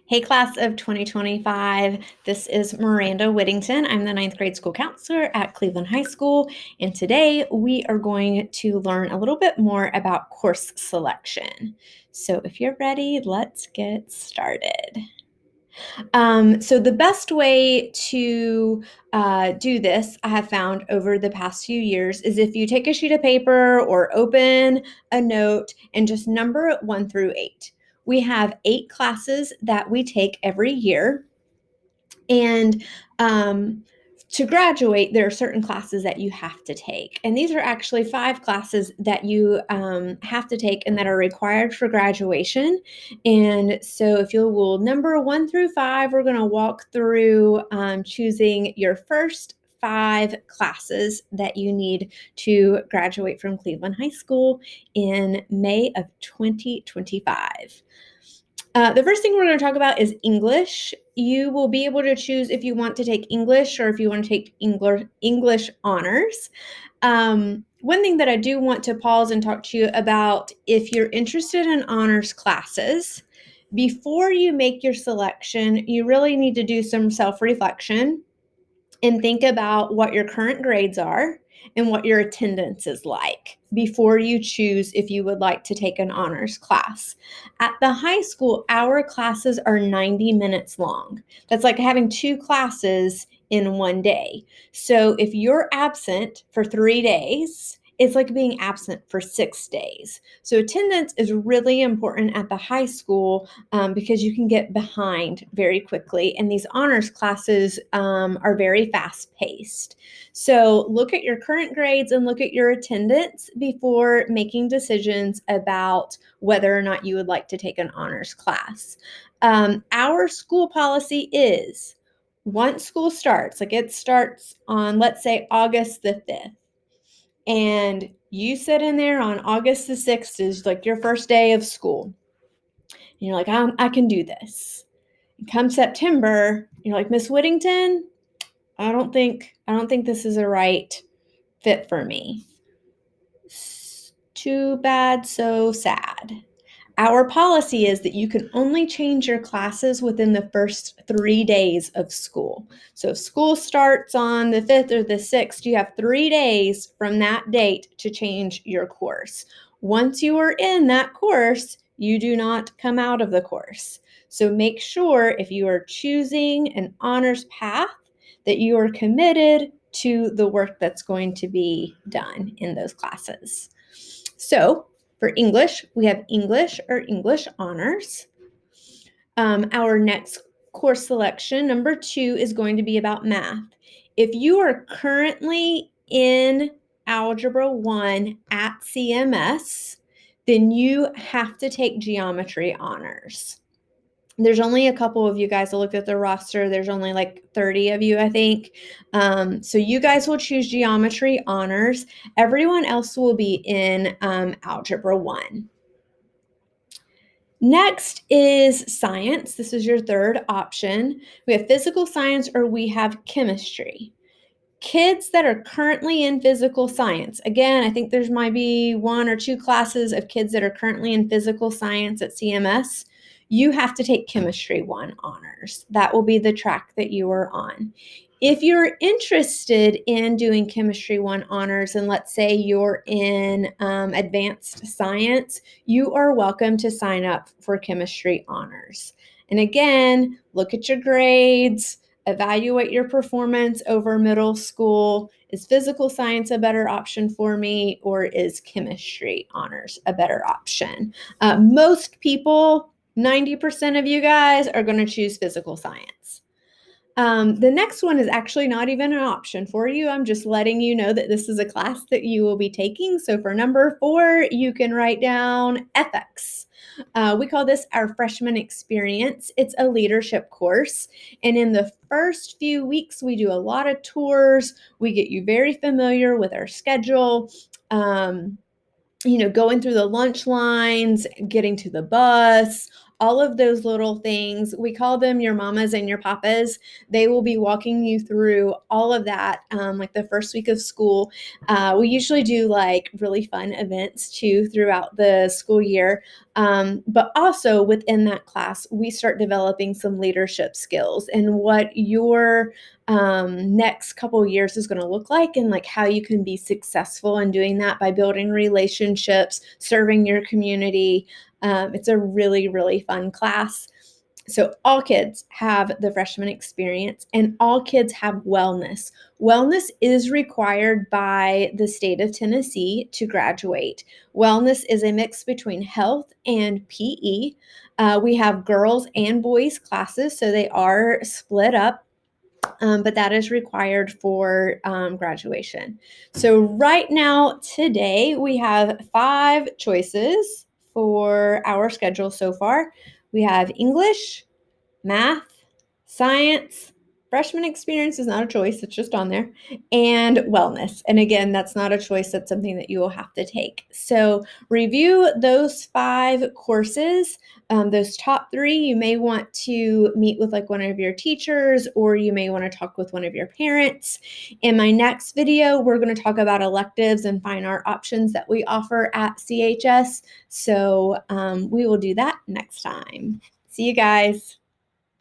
Hey, class of 2025. This is Miranda Whittington. I'm the ninth grade school counselor at Cleveland High School. And today we are going to learn a little bit more about course selection. So if you're ready, let's get started. So the best way to do this, I have found over the past few years, is if you take a sheet of paper or open a note and just number it 1 through 8. We have 8 classes that we take every year. And to graduate, there are certain classes that you have to take. And these are actually 5 classes that you have to take and that are required for graduation. And so if you will number 1 through 5, we're going to walk through choosing your first 5 classes that you need to graduate from Cleveland High School in May of 2025. The first thing we're going to talk about is English. You will be able to choose if you want to take English or if you want to take English honors. One thing that I do want to pause and talk to you about, if you're interested in honors classes, before you make your selection, you really need to do some self-reflection and think about what your current grades are and what your attendance is like before you choose if you would like to take an honors class. At the high school, our classes are 90 minutes long. That's like having 2 classes in one day. So if you're absent for 3 days, it's like being absent for 6 days. So attendance is really important at the high school because you can get behind very quickly. And these honors classes are very fast paced. So look at your current grades and look at your attendance before making decisions about whether or not you would like to take an honors class. Our school policy is once school starts, like it starts on, let's say, August the 5th, and you sit in there on August the 6th is like your first day of school. And you're like, I can do this. And come September, you're like, Miss Whittington, I don't think this is a right fit for me. Too bad, so sad. Our policy is that you can only change your classes within the first 3 days of school. So if school starts on the 5th or the 6th, you have 3 days from that date to change your course. Once you are in that course, you do not come out of the course. So make sure if you are choosing an honors path that you are committed to the work that's going to be done in those classes. So for English, we have English or English honors. Our next course selection, number 2, is going to be about math. If you are currently in Algebra 1 at CMS, then you have to take geometry honors. There's only a couple of you guys. I looked at the roster. There's only like 30 of you, I think. So you guys will choose geometry honors. Everyone else will be in Algebra 1. Next is science. This is your third option. We have physical science or we have chemistry. Kids that are currently in physical science, again, I think there's might be 1 or 2 classes of kids that are currently in physical science at CMS. You have to take chemistry 1 honors. That will be the track that you are on. If you're interested in doing chemistry 1 honors, and let's say you're in advanced science, you are welcome to sign up for chemistry honors. And again, look at your grades, evaluate your performance over middle school. Is physical science a better option for me, or is chemistry honors a better option? Most people, 90% of you guys, are going to choose physical science. The next one is actually not even an option for you. I'm just letting you know that this is a class that you will be taking. So for number 4, you can write down ethics. We call this our freshman experience. It's a leadership course. And in the first few weeks, we do a lot of tours. We get you very familiar with our schedule. Going through the lunch lines, getting to the bus, all of those little things. We call them your mamas and your papas. They will be walking you through all of that, like the first week of school. We usually do like really fun events too throughout the school year. But also within that class, we start developing some leadership skills and what your next couple years is going to look like, and like how you can be successful in doing that by building relationships, serving your community. It's a really, really fun class. So all kids have the freshman experience, and all kids have wellness. Wellness is required by the state of Tennessee to graduate. Wellness is a mix between health and PE. We have girls and boys classes, so they are split up. But that is required for graduation. So right now, today, we have 5 choices for our schedule so far. We have English, math, science, freshman experience is not a choice, it's just on there, and wellness. And again, that's not a choice, that's something that you will have to take. So review those 5 courses. Those top 3, you may want to meet with like one of your teachers, or you may want to talk with one of your parents. In my next video, we're going to talk about electives and fine art options that we offer at CHS. So we will do that next time. See you guys.